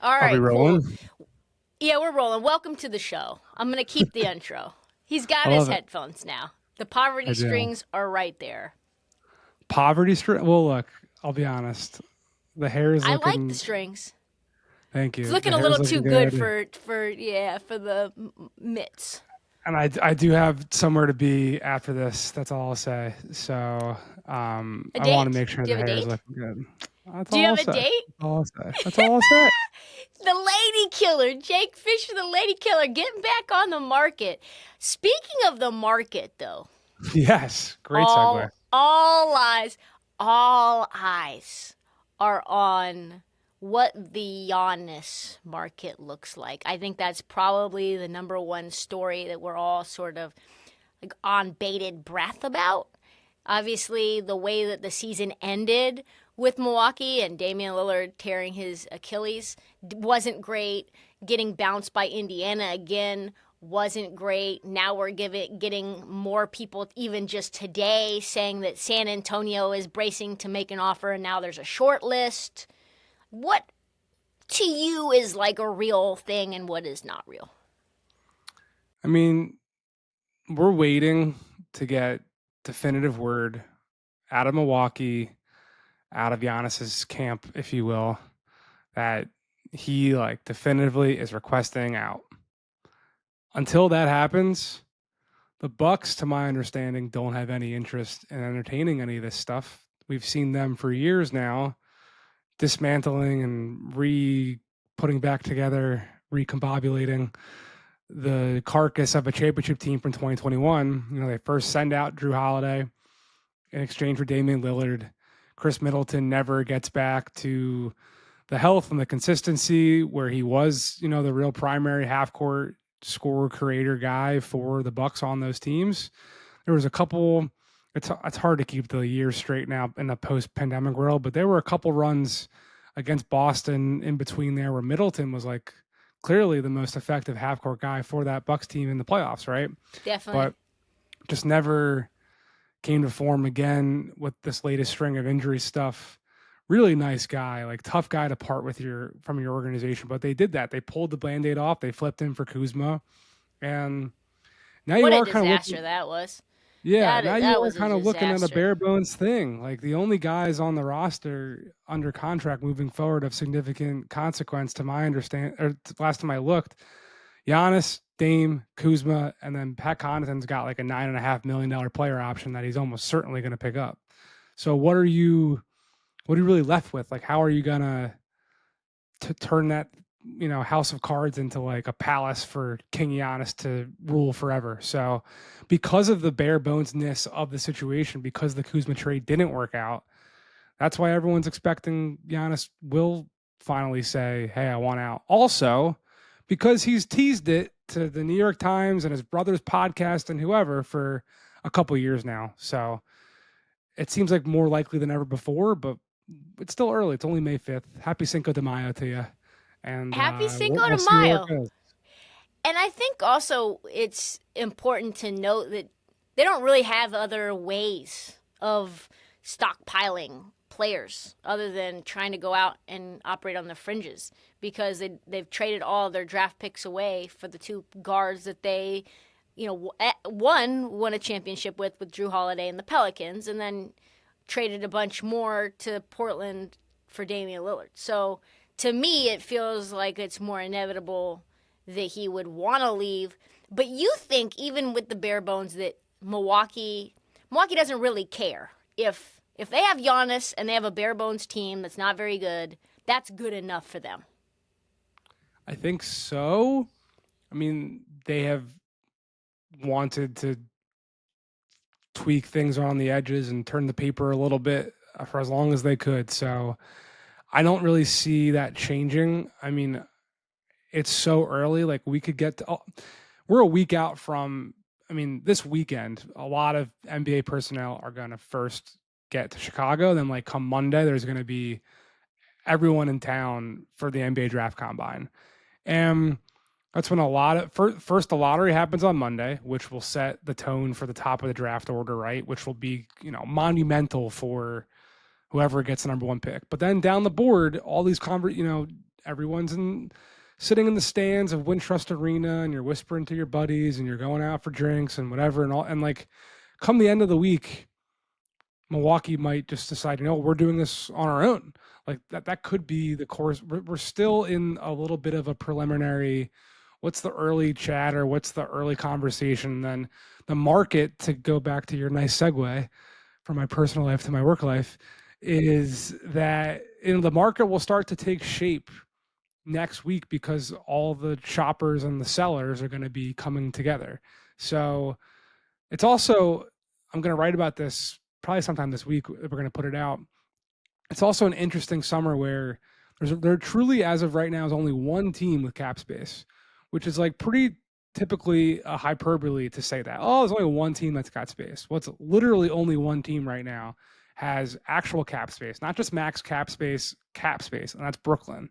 All Are we right, rolling? cool. Yeah, we're rolling. Welcome to the show. I'm going to keep the intro. He's got I his love it. headphones now. The poverty I do. strings are right there. Poverty street. Well, look, I'll be honest. The hair is I like the looking. strings. Thank It's you. The looking a hair little is too looking good good, for the mitts. and I do have somewhere to be after this. That's all I'll say. So A I want to date? make sure Do you the have a hair is date? looking good. That's Do you all I'll have a say. date? That's all I'll say. That's all I'll say. The lady killer, Jake Fischer, the lady killer, getting back on the market. Speaking of the market, though, Yes, great segue. all eyes are on what the Giannis market looks like. I think that's probably the number one story that we're all sort of like on bated breath about. Obviously, the way that the season ended with Milwaukee and Damian Lillard tearing his Achilles wasn't great. Getting bounced by Indiana again wasn't great. Now we're getting more people, even just today, saying that San Antonio is bracing to make an offer, and now there's a short list. What to you is like a real thing and what is not real? I mean, we're waiting to get definitive word out of Milwaukee, out of Giannis's camp, if you will, that he like definitively is requesting out. Until that happens, the Bucks, to my understanding, don't have any interest in entertaining any of this stuff. We've seen them for years now dismantling and putting back together, recombobulating the carcass of a championship team from 2021. You know, they first send out Drew Holiday in exchange for Damian Lillard. Chris Middleton never gets back to the health and the consistency where he was, you know, the real primary half-court scorer creator guy for the Bucks on those teams. There was a couple. It's hard to keep the years straight now in the post-pandemic world, but there were a couple runs against Boston in between there where Middleton was like clearly the most effective half-court guy for that Bucks team in the playoffs, right? Definitely. But just never came to form again with this latest string of injury stuff. Really nice guy, like tough guy to part with from your organization. But they did that. They pulled the Band-Aid off. They flipped him for Kuzma. And now What you a are kind of disaster looking. that was. Yeah, now you That are was a kind of looking at a disaster. bare bones thing. Like the only guys on the roster under contract moving forward of significant consequence, to my understand, or last time I looked, Giannis, Dame, Kuzma, and then Pat Connaughton's got like a $9.5 million player option that he's almost certainly going to pick up. So what are you really left with? Like, how are you gonna turn that, you know, house of cards into like a palace for King Giannis to rule forever? So because of the bare bonesness of the situation, because the Kuzma trade didn't work out, that's why everyone's expecting Giannis will finally say, hey, I want out. Also, because he's teased it to the New York Times and his brother's podcast and whoever for a couple years now. So it seems like more likely than ever before, but it's still early. It's only May 5th. Happy Cinco de Mayo to you. And Happy Cinco we'll de see where it Mayo. goes. And I think also it's important to note that they don't really have other ways of stockpiling players other than trying to go out and operate on the fringes because they've traded all their draft picks away for the two guards that they, you know, one won a championship with Drew Holiday and the Pelicans, and then traded a bunch more to Portland for Damian Lillard. So to me, it feels like it's more inevitable that he would want to leave. But you think even with the bare bones that Milwaukee doesn't really care if they have Giannis and they have a bare bones team that's not very good, that's good enough for them. I think so. I mean, they have wanted to tweak things on the edges and turn the paper a little bit for as long as they could. So I don't really see that changing. I mean, it's so early. Like we could get to, we're a week out from, I mean, this weekend, a lot of NBA personnel are going to first get to Chicago. Then like come Monday, there's going to be everyone in town for the NBA draft combine. And that's when first the lottery happens on Monday, which will set the tone for the top of the draft order, right? Which will be, you know, monumental for whoever gets the number one pick. But then down the board, all these everyone's sitting in the stands of Wintrust Arena, and you're whispering to your buddies, and you're going out for drinks and whatever, and like, come the end of the week, Milwaukee might just decide, we're doing this on our own. Like that could be the course. We're still in a little bit of a preliminary, what's the early chatter, what's the early conversation, then the market, to go back to your nice segue from my personal life to my work life, is that the market will start to take shape next week because all the shoppers and the sellers are going to be coming together. So it's also, I'm going to write about this probably sometime this week. We're going to put it out. It's also an interesting summer where there truly, as of right now, is only one team with cap space, which is like pretty typically a hyperbole to say that. Oh, there's only one team that's got space. Well, it's literally only one team right now has actual cap space, not just max cap space, and that's Brooklyn.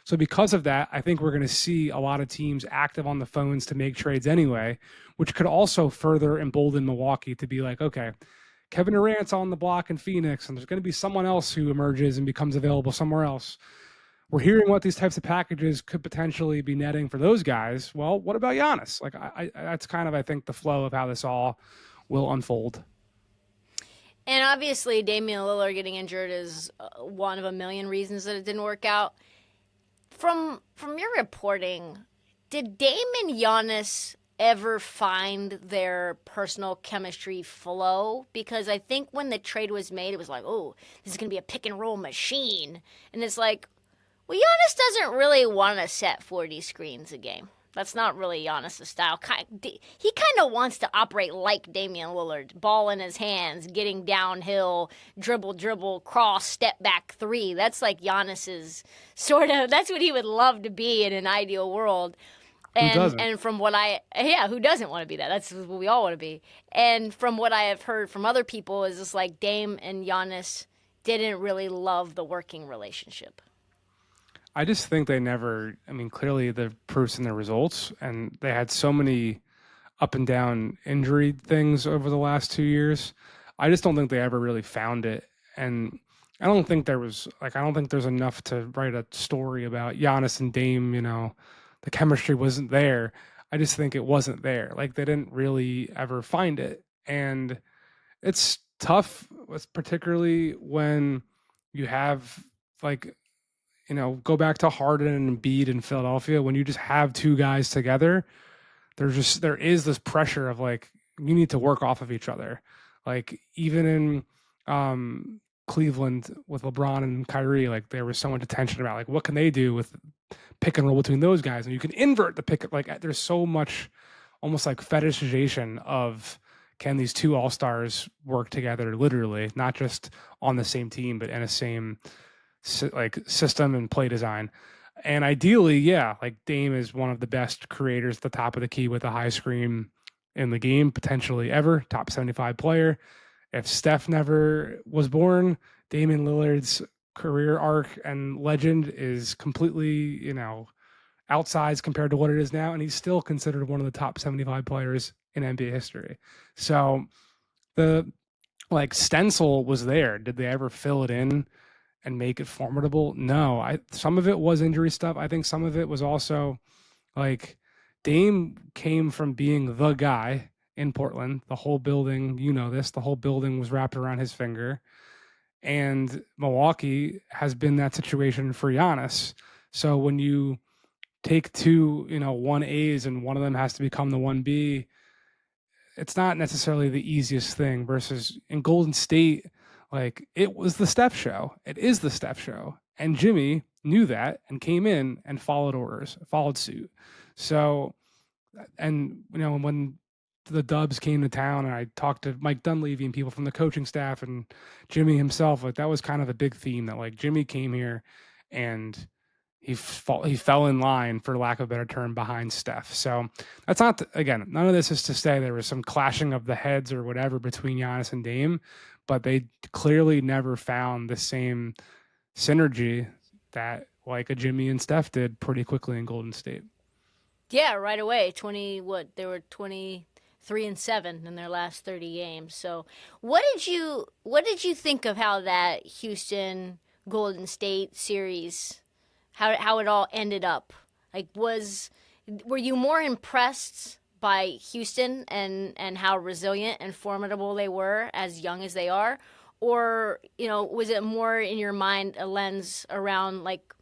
So because of that, I think we're going to see a lot of teams active on the phones to make trades anyway, which could also further embolden Milwaukee to be like, okay, Kevin Durant's on the block in Phoenix, and there's going to be someone else who emerges and becomes available somewhere else. We're hearing what these types of packages could potentially be netting for those guys. Well, what about Giannis? Like, I that's kind of, I think, the flow of how this all will unfold. And obviously, Damian Lillard getting injured is one of a million reasons that it didn't work out. From your reporting, did Dame and Giannis ever find their personal chemistry flow? Because I think when the trade was made, it was like, oh, this is going to be a pick and roll machine. And it's like, well, Giannis doesn't really want to set 40 screens a game. That's not really Giannis' style. He kind of wants to operate like Damian Lillard. Ball in his hands, getting downhill, dribble, cross, step back three. That's like Giannis's sort of, that's what he would love to be in an ideal world. Who doesn't? And from what who doesn't want to be that? That's what we all want to be. And from what I have heard from other people is just like Dame and Giannis didn't really love the working relationship. I just think they never, clearly the proof's in the results, and they had so many up and down injury things over the last 2 years. I just don't think they ever really found it. And I don't think there's enough to write a story about Giannis and Dame, the chemistry wasn't there. I just think it wasn't there. Like, they didn't really ever find it. And it's tough, particularly when you have, like, go back to Harden and Embiid in Philadelphia. When you just have two guys together, there is this pressure of like, you need to work off of each other. Like, even in Cleveland with LeBron and Kyrie, like, there was so much attention about like, what can they do with pick and roll between those guys? And you can invert the pick. Like, there's so much almost like fetishization of, can these two all-stars work together, literally, not just on the same team, but in a same like system and play design. And ideally, yeah, like Dame is one of the best creators at the top of the key with a high screen in the game, potentially ever, top 75 player. If Steph never was born, Damian Lillard's career arc and legend is completely, outsized compared to what it is now. And he's still considered one of the top 75 players in NBA history. So the like stencil was there. Did they ever fill it in and make it formidable? No. Some of it was injury stuff. I think some of it was also like Dame came from being the guy in Portland. The whole building, the whole building was wrapped around his finger. And Milwaukee has been that situation for Giannis. So when you take two, 1As and one of them has to become the 1B, it's not necessarily the easiest thing. Versus in Golden State, like, it was the Steph show. It is the Steph show. And Jimmy knew that and came in and followed suit. So, and, when the Dubs came to town and I talked to Mike Dunleavy and people from the coaching staff and Jimmy himself, like, that was kind of a big theme that, like, Jimmy came here and he fell in line, for lack of a better term, behind Steph. So that's not, again, none of this is to say there was some clashing of the heads or whatever between Giannis and Dame, but they clearly never found the same synergy that like a Jimmy and Steph did pretty quickly in Golden State. Yeah, right away. They were 23-7 in their last 30 games. So what did you think of how that Houston Golden State series how it all ended up. Like, were you more impressed by Houston and how resilient and formidable they were as young as they are, or was it more in your mind a lens around like,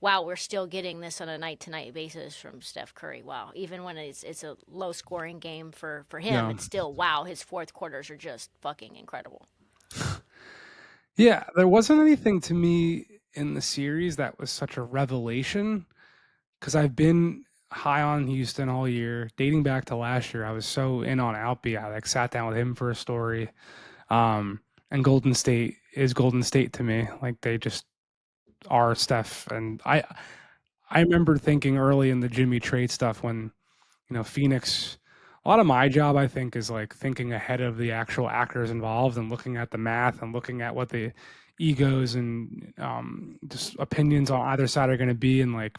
wow, we're still getting this on a night to night basis from Steph Curry. Wow, even when it's a low scoring game for him, No. it's still wow. His fourth quarters are just fucking incredible. Yeah, there wasn't anything to me in the series that was such a revelation because I've been high on Houston all year, dating back to last year. I was so in on Alpi. I like sat down with him for a story. And Golden State is Golden State to me. Like they just are Steph. And I remember thinking early in the Jimmy trade stuff when, Phoenix, a lot of my job, I think, is like thinking ahead of the actual actors involved and looking at the math and looking at what the egos and just opinions on either side are going to be. And like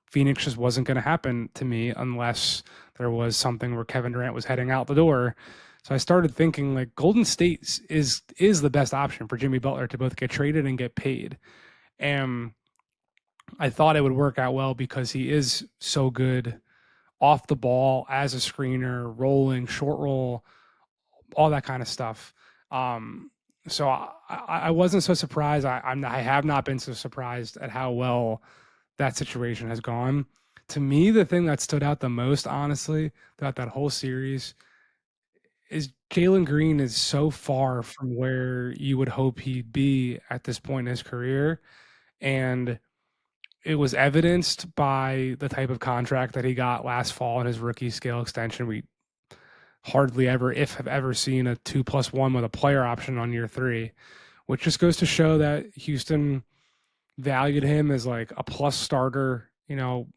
Phoenix just wasn't going to happen to me unless there was something where Kevin Durant was heading out the door. So I started thinking like Golden State is the best option for Jimmy Butler to both get traded and get paid. And I thought it would work out well because he is so good off the ball as a screener, rolling, short roll, all that kind of stuff. So I wasn't so surprised. I have not been so surprised at how well that situation has gone. To me, the thing that stood out the most, honestly, throughout that whole series is Jalen Green is so far from where you would hope he'd be at this point in his career. And it was evidenced by the type of contract that he got last fall in his rookie scale extension. We hardly ever, if have ever seen a 2+1 with a player option on year 3, which just goes to show that Houston valued him as like a plus starter,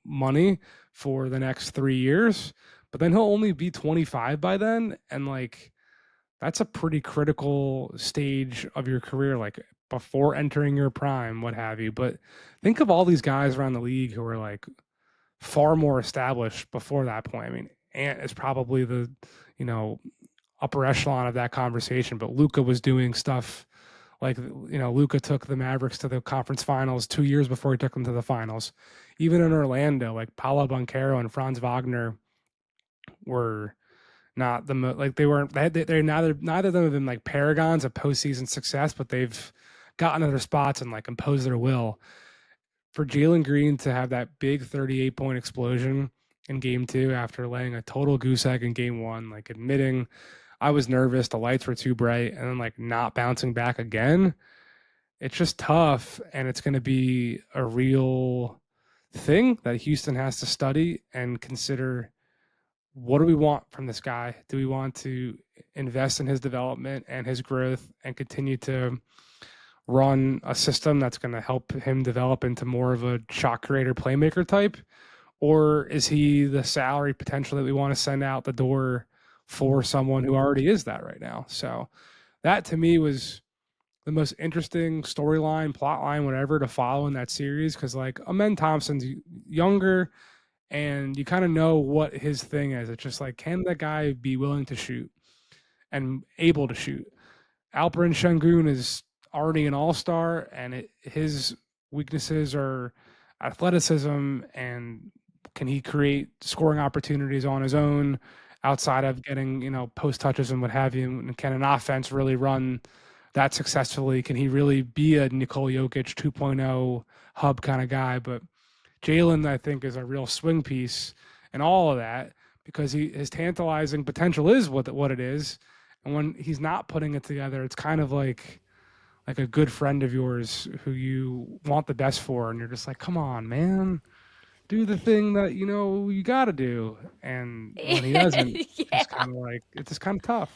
money for the next 3 years. But then he'll only be 25 by then. And like, that's a pretty critical stage of your career, like before entering your prime, what have you. But think of all these guys around the league who are like far more established before that point. I mean, Ant is probably the, upper echelon of that conversation, but Luka was doing stuff like, Luka took the Mavericks to the conference finals 2 years before he took them to the finals. Even in Orlando, like Paolo Banchero and Franz Wagner were not the like they weren't they're neither of them have been like paragons of postseason success, but they've gotten other spots and like imposed their will. For Jalen Green to have that big 38-point explosion in game 2 after laying a total goose egg in game 1, like admitting I was nervous, the lights were too bright, and then like not bouncing back again, it's just tough. And it's going to be a real thing that Houston has to study and consider. What do we want from this guy? Do we want to invest in his development and his growth and continue to run a system that's going to help him develop into more of a shot creator playmaker type? Or is he the salary potential that we want to send out the door for someone who already is that right now? So that to me was the most interesting storyline, plot line, whatever, to follow in that series. Because like Amen Thompson's younger, and you kind of know what his thing is. It's just like, can the guy be willing to shoot and able to shoot? Alperen Şengün is already an all-star, and his weaknesses are athleticism, and can he create scoring opportunities on his own outside of getting, post touches and what have you? And can an offense really run that successfully? Can he really be a Nikola Jokic 2.0 hub kind of guy? But Jalen, I think, is a real swing piece in all of that because his tantalizing potential is what it is. And when he's not putting it together, it's kind of like a good friend of yours who you want the best for, and you're just like, come on, man, do the thing that you got to do. And when he doesn't, it's just kind of tough.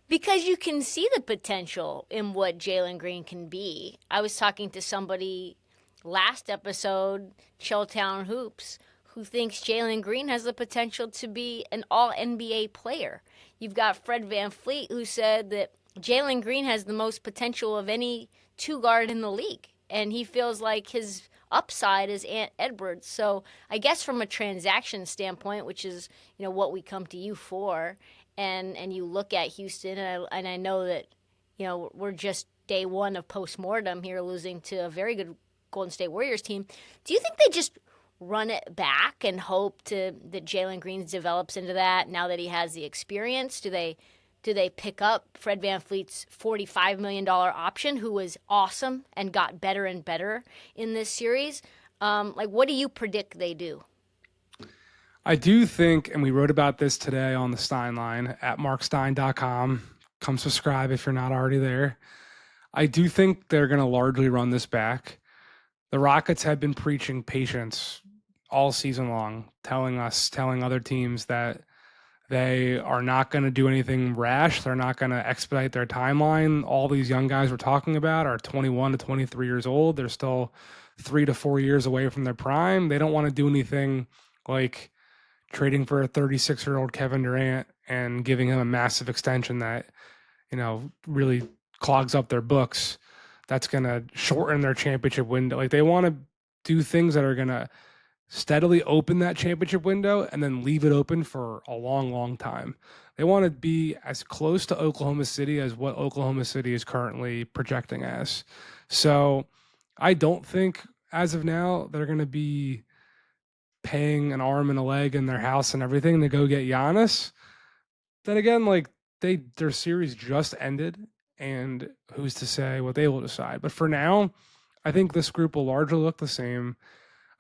Because you can see the potential in what Jalen Green can be. I was talking to somebody last episode, Chilltown Hoops, who thinks Jalen Green has the potential to be an all NBA player. You've got Fred VanVleet, who said that Jalen Green has the most potential of any two guard in the league. And he feels like his upside is Ant Edwards. So I guess from a transaction standpoint, which is, what we come to you for, and you look at Houston, and I know that, we're just day one of postmortem here, losing to a very good Golden State Warriors team. Do you think they just run it back and hope that Jalen Green develops into that now that he has the experience? Do they pick up Fred VanVleet's $45 million option, who was awesome and got better and better in this series? What do you predict they do? I do think, and we wrote about this today on the Stein line at markstein.com. Come subscribe if you're not already there. I do think they're going to largely run this back. The Rockets have been preaching patience all season long, telling other teams that they are not going to do anything rash. They're not going to expedite their timeline. All these young guys we're talking about are 21 to 23 years old. They're still 3 to 4 years away from their prime. They don't want to do anything like trading for a 36-year-old Kevin Durant and giving him a massive extension that, really clogs up their books. That's going to shorten their championship window. Like, they want to do things that are going to steadily open that championship window and then leave it open for a long, long time. They want to be as close to Oklahoma City as what Oklahoma City is currently projecting as. So I don't think as of now they're going to be paying an arm and a leg in their house and everything to go get Giannis. Then again, their series just ended, and who's to say what they will decide. But for now, I think this group will largely look the same.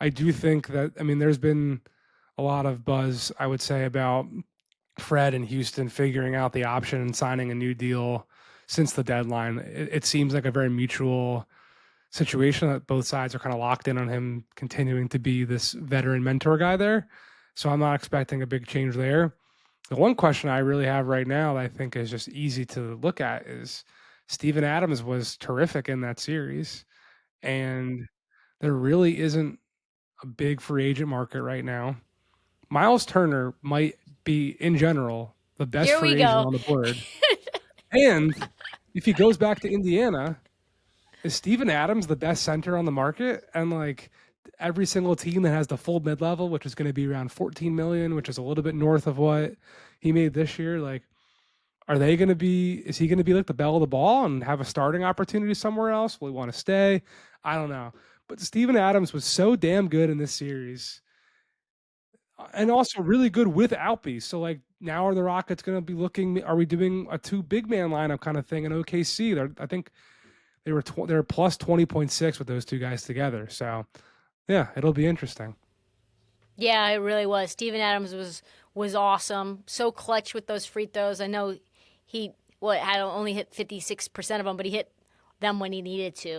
I do think that, there's been a lot of buzz, I would say, about Fred and Houston figuring out the option and signing a new deal since the deadline. It seems like a very mutual situation that both sides are kind of locked in on him continuing to be this veteran mentor guy there. So I'm not expecting a big change there. The one question I really have right now that I think is just easy to look at is Steven Adams was terrific in that series, and there really isn't a big free agent market right now. Miles Turner might be, in general, the best free agent on the board. And if he goes back to Indiana, is Steven Adams the best center on the market? And every single team that has the full mid-level, which is going to be around $14 million, which is a little bit north of what he made this year, is he going to be like the belle of the ball and have a starting opportunity somewhere else? Will he want to stay? I don't know. But Steven Adams was so damn good in this series, and also really good with Alpe. So now are the Rockets going to be looking? Are we doing a 2 big man lineup kind of thing in OKC? I think they were plus 20.6 with those two guys together. So yeah, it'll be interesting. Yeah, it really was. Steven Adams was awesome. So clutch with those free throws. I know he had only hit 56% of them, but he hit them when he needed to.